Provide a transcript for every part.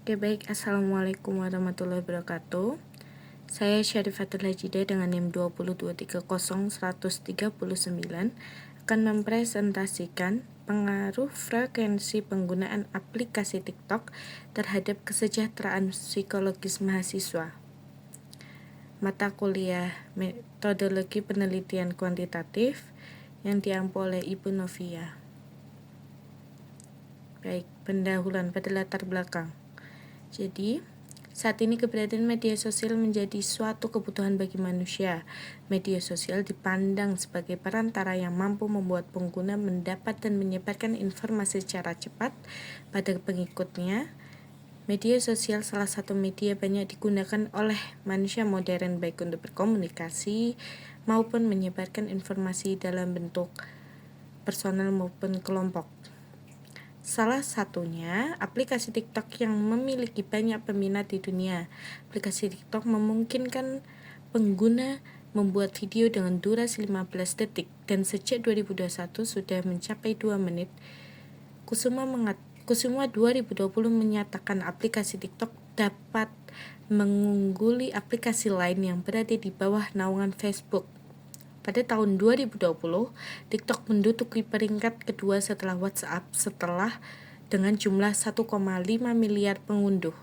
Oke baik, Assalamualaikum warahmatullahi wabarakatuh. Saya Syarifatul Hajida dengan NIM 2030139 akan mempresentasikan pengaruh frekuensi penggunaan aplikasi TikTok terhadap kesejahteraan psikologis mahasiswa. Mata kuliah Metodologi Penelitian Kuantitatif yang diampu oleh Ibu Novia. Baik, pendahuluan pada latar belakang. Jadi, saat ini keberadaan media sosial menjadi suatu kebutuhan bagi manusia. Media sosial dipandang sebagai perantara yang mampu membuat pengguna mendapat dan menyebarkan informasi secara cepat pada pengikutnya. Media sosial salah satu media banyak digunakan oleh manusia modern baik untuk berkomunikasi maupun menyebarkan informasi dalam bentuk personal maupun kelompok. Salah satunya aplikasi TikTok yang memiliki banyak peminat di dunia. Aplikasi TikTok memungkinkan pengguna membuat video dengan durasi 15 detik dan sejak 2021 sudah mencapai 2 menit. Kusuma 2020 menyatakan aplikasi TikTok dapat mengungguli aplikasi lain yang berada di bawah naungan Facebook. Pada tahun 2020, TikTok menduduki peringkat kedua setelah WhatsApp dengan jumlah 1,5 miliar pengunduh.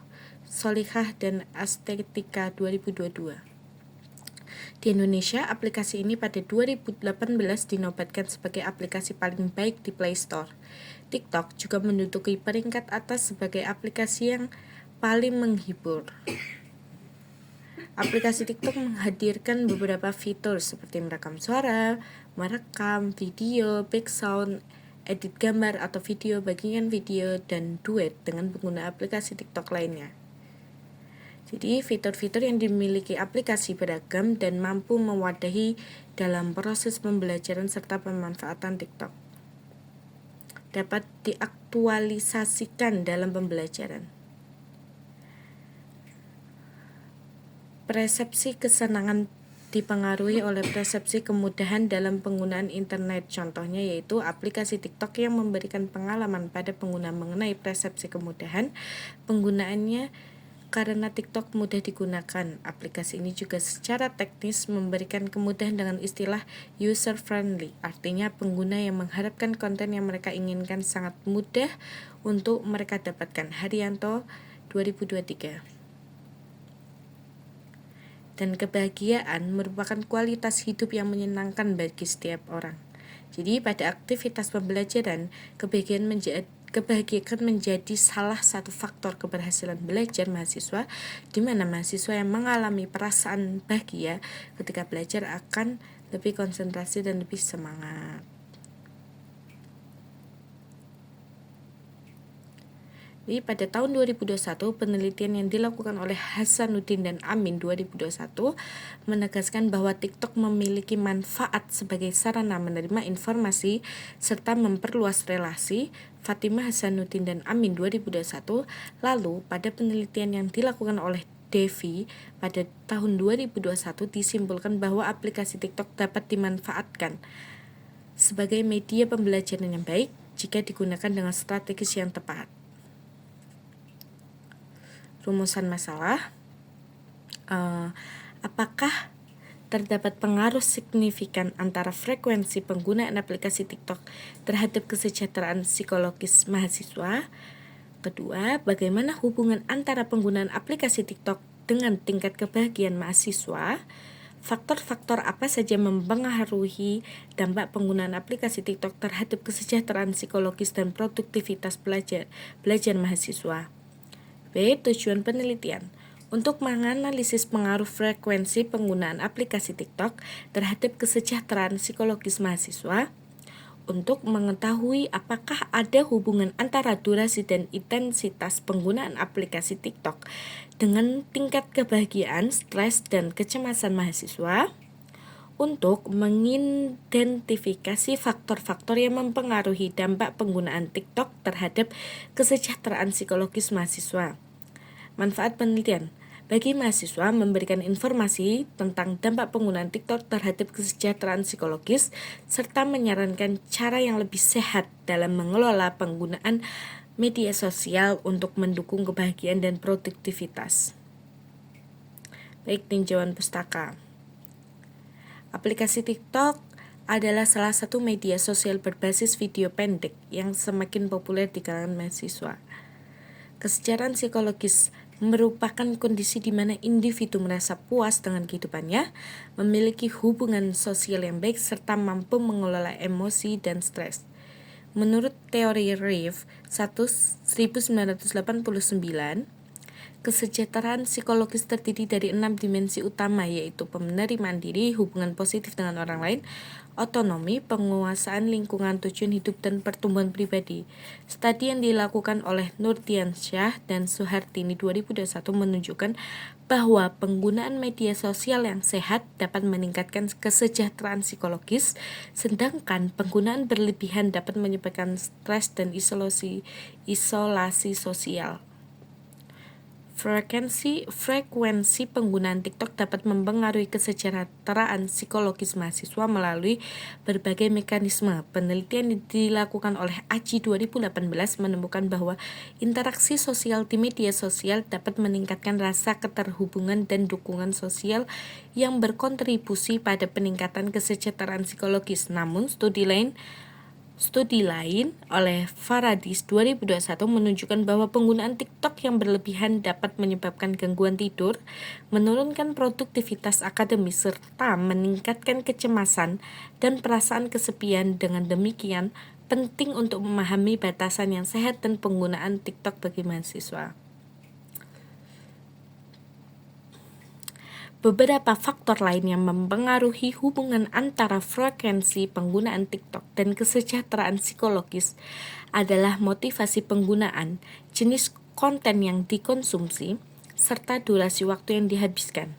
Solikah dan Estetika 2022. Di Indonesia, aplikasi ini pada 2018 dinobatkan sebagai aplikasi paling baik di Play Store. TikTok juga menduduki peringkat atas sebagai aplikasi yang paling menghibur. Aplikasi TikTok menghadirkan beberapa fitur seperti merekam suara, merekam video, back sound, edit gambar atau video, bagian video, dan duet dengan pengguna aplikasi TikTok lainnya. Jadi, fitur-fitur yang dimiliki aplikasi beragam dan mampu mewadahi dalam proses pembelajaran serta pemanfaatan TikTok. Dapat diaktualisasikan dalam pembelajaran. Persepsi kesenangan dipengaruhi oleh persepsi kemudahan dalam penggunaan internet. Contohnya yaitu aplikasi TikTok yang memberikan pengalaman pada pengguna mengenai persepsi kemudahan penggunaannya karena TikTok mudah digunakan. Aplikasi ini juga secara teknis memberikan kemudahan dengan istilah user friendly. Artinya pengguna yang mengharapkan konten yang mereka inginkan sangat mudah untuk mereka dapatkan. Haryanto 2023. Dan kebahagiaan merupakan kualitas hidup yang menyenangkan bagi setiap orang. Jadi pada aktivitas pembelajaran, kebahagiaan menjadi salah satu faktor keberhasilan belajar mahasiswa, di mana mahasiswa yang mengalami perasaan bahagia ketika belajar akan lebih konsentrasi dan lebih semangat. Jadi pada tahun 2021, penelitian yang dilakukan oleh Hasanuddin dan Amin 2021 menegaskan bahwa TikTok memiliki manfaat sebagai sarana menerima informasi serta memperluas relasi. Fatimah, Hasanuddin, dan Amin 2021. Lalu pada penelitian yang dilakukan oleh Devi pada tahun 2021 disimpulkan bahwa aplikasi TikTok dapat dimanfaatkan sebagai media pembelajaran yang baik jika digunakan dengan strategis yang tepat. Rumusan masalah, apakah terdapat pengaruh signifikan antara frekuensi penggunaan aplikasi TikTok terhadap kesejahteraan psikologis mahasiswa? Kedua, bagaimana hubungan antara penggunaan aplikasi TikTok dengan tingkat kebahagiaan mahasiswa? Faktor-faktor apa saja mempengaruhi dampak penggunaan aplikasi TikTok terhadap kesejahteraan psikologis dan produktivitas belajar mahasiswa? B. Tujuan penelitian untuk menganalisis pengaruh frekuensi penggunaan aplikasi TikTok terhadap kesejahteraan psikologis mahasiswa, untuk mengetahui apakah ada hubungan antara durasi dan intensitas penggunaan aplikasi TikTok dengan tingkat kebahagiaan, stres, dan kecemasan mahasiswa, untuk mengidentifikasi faktor-faktor yang mempengaruhi dampak penggunaan TikTok terhadap kesejahteraan psikologis mahasiswa. Manfaat penelitian bagi mahasiswa memberikan informasi tentang dampak penggunaan TikTok terhadap kesejahteraan psikologis serta menyarankan cara yang lebih sehat dalam mengelola penggunaan media sosial untuk mendukung kebahagiaan dan produktivitas. Baik, tinjauan pustaka. Aplikasi TikTok adalah salah satu media sosial berbasis video pendek yang semakin populer di kalangan mahasiswa. Kesejahteraan psikologis merupakan kondisi di mana individu merasa puas dengan kehidupannya, memiliki hubungan sosial yang baik, serta mampu mengelola emosi dan stres. Menurut teori Reeve 1989, kesejahteraan psikologis terdiri dari 6 dimensi utama, yaitu penerimaan diri, hubungan positif dengan orang lain, otonomi, penguasaan lingkungan, tujuan hidup, dan pertumbuhan pribadi. Studi yang dilakukan oleh Nurdiansyah dan Suhartini 2021 menunjukkan bahwa penggunaan media sosial yang sehat dapat meningkatkan kesejahteraan psikologis, sedangkan penggunaan berlebihan dapat menyebabkan stres dan isolasi sosial. Frekuensi penggunaan TikTok dapat mempengaruhi kesejahteraan psikologis mahasiswa melalui berbagai mekanisme. Penelitian yang dilakukan oleh Aji 2018 menemukan bahwa interaksi sosial di media sosial dapat meningkatkan rasa keterhubungan dan dukungan sosial yang berkontribusi pada peningkatan kesejahteraan psikologis. Namun, studi lain oleh Faradis 2021 menunjukkan bahwa penggunaan TikTok yang berlebihan dapat menyebabkan gangguan tidur, menurunkan produktivitas akademis, serta meningkatkan kecemasan dan perasaan kesepian. Dengan demikian, penting untuk memahami batasan yang sehat dan penggunaan TikTok bagi mahasiswa. Beberapa faktor lain yang mempengaruhi hubungan antara frekuensi penggunaan TikTok dan kesejahteraan psikologis adalah motivasi penggunaan, jenis konten yang dikonsumsi, serta durasi waktu yang dihabiskan.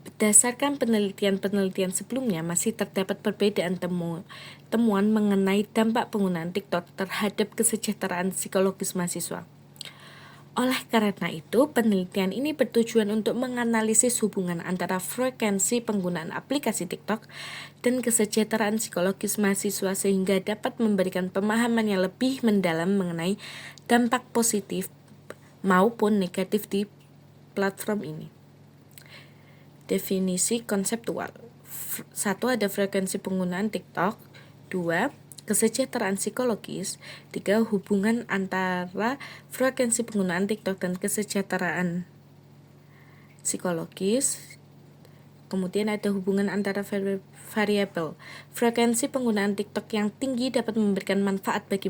Berdasarkan penelitian sebelumnya, masih terdapat perbedaan temuan mengenai dampak penggunaan TikTok terhadap kesejahteraan psikologis mahasiswa. Oleh karena itu, penelitian ini bertujuan untuk menganalisis hubungan antara frekuensi penggunaan aplikasi TikTok dan kesejahteraan psikologis mahasiswa sehingga dapat memberikan pemahaman yang lebih mendalam mengenai dampak positif maupun negatif di platform ini. Definisi konseptual. 1. Ada frekuensi penggunaan TikTok. 2. Kesejahteraan psikologis. 3. Hubungan antara frekuensi penggunaan TikTok dan kesejahteraan psikologis. Kemudian ada hubungan antara variabel. Frekuensi penggunaan TikTok yang tinggi dapat memberikan manfaat bagi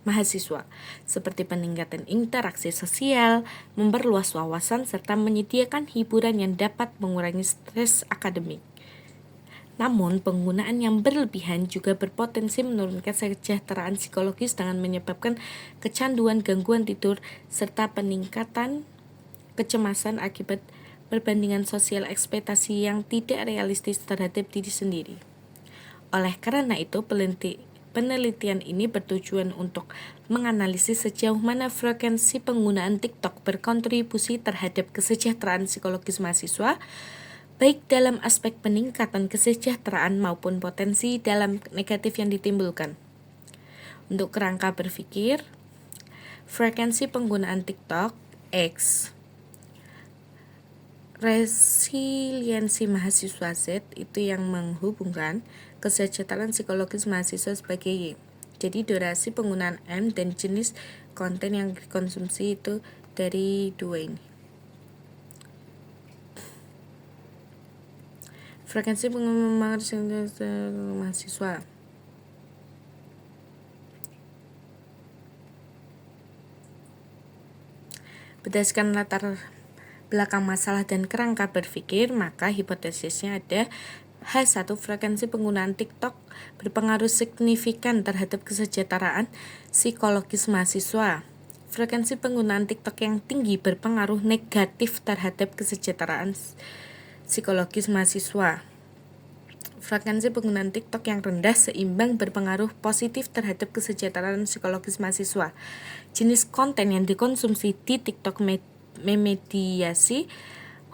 mahasiswa, seperti peningkatan interaksi sosial, memperluas wawasan, serta menyediakan hiburan yang dapat mengurangi stres akademik. Namun, penggunaan yang berlebihan juga berpotensi menurunkan kesejahteraan psikologis dengan menyebabkan kecanduan, gangguan tidur, serta peningkatan kecemasan akibat perbandingan sosial ekspektasi yang tidak realistis terhadap diri sendiri. Oleh karena itu, penelitian ini bertujuan untuk menganalisis sejauh mana frekuensi penggunaan TikTok berkontribusi terhadap kesejahteraan psikologis mahasiswa, baik dalam aspek peningkatan kesejahteraan maupun potensi dalam negatif yang ditimbulkan. Untuk kerangka berpikir, frekuensi penggunaan TikTok X, resiliensi mahasiswa Z, itu yang menghubungkan kesejahteraan psikologis mahasiswa sebagai Y. Jadi durasi penggunaan M dan jenis konten yang dikonsumsi itu dari dua ini. Frekuensi penggunaan mahasiswa. Berdasarkan latar belakang masalah dan kerangka berpikir, maka hipotesisnya ada H1. Frekuensi penggunaan TikTok berpengaruh signifikan terhadap kesejahteraan psikologis mahasiswa. Frekuensi penggunaan TikTok yang tinggi berpengaruh negatif terhadap kesejahteraan psikologis mahasiswa. Frekuensi penggunaan TikTok yang rendah seimbang berpengaruh positif terhadap kesejahteraan psikologis mahasiswa. Jenis konten yang dikonsumsi di TikTok memediasi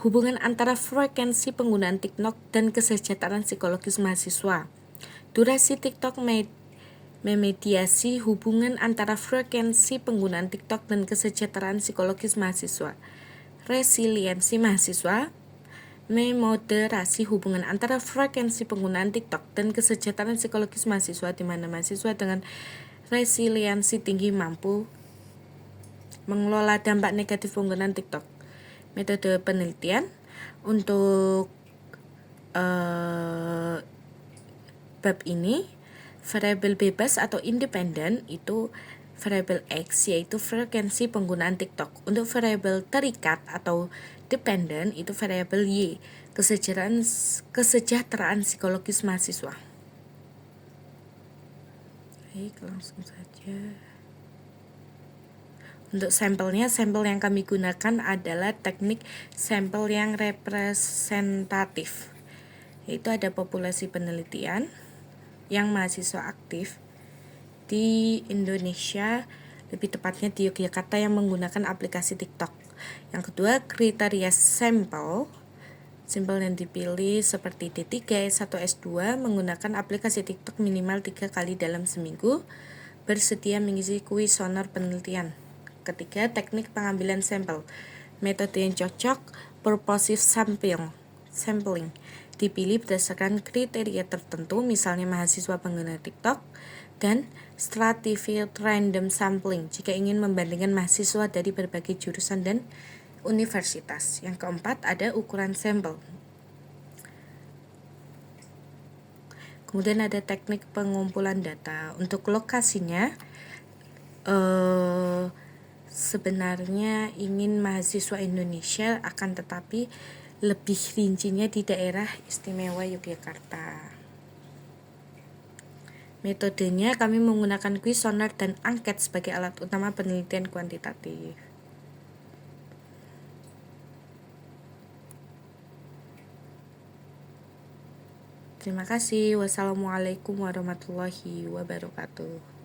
hubungan antara frekuensi penggunaan TikTok dan kesejahteraan psikologis mahasiswa. Durasi TikTok memediasi hubungan antara frekuensi penggunaan TikTok dan kesejahteraan psikologis mahasiswa. Resiliensi mahasiswa memoderasi hubungan antara frekuensi penggunaan TikTok dan kesejahteraan psikologis mahasiswa, di mana mahasiswa dengan resiliensi tinggi mampu mengelola dampak negatif penggunaan TikTok. Metode penelitian untuk bab ini, variabel bebas atau independen itu variabel X, yaitu frekuensi penggunaan TikTok. Untuk variabel terikat atau dependen itu variabel Y, kesejahteraan psikologis mahasiswa. Baik, langsung saja. Untuk sampel yang kami gunakan adalah teknik sampel yang representatif, yaitu ada populasi penelitian yang mahasiswa aktif di Indonesia, lebih tepatnya di Yogyakarta, yang menggunakan aplikasi TikTok. Yang kedua, kriteria sampel yang dipilih seperti D3, S1, S2 menggunakan aplikasi TikTok minimal 3 kali dalam seminggu, bersedia mengisi kuesioner penelitian. Ketiga, teknik pengambilan sampel, metode yang cocok, purposive sampling, dipilih berdasarkan kriteria tertentu, misalnya mahasiswa pengguna TikTok, dan stratified random sampling jika ingin membandingkan mahasiswa dari berbagai jurusan dan universitas. Yang keempat, ada ukuran sampel. Kemudian ada teknik pengumpulan data. Untuk lokasinya, sebenarnya ingin mahasiswa Indonesia, akan tetapi lebih rincinya di daerah istimewa Yogyakarta. Metodenya kami menggunakan kuesioner dan angket sebagai alat utama penelitian kuantitatif. Terima kasih. Wassalamualaikum warahmatullahi wabarakatuh.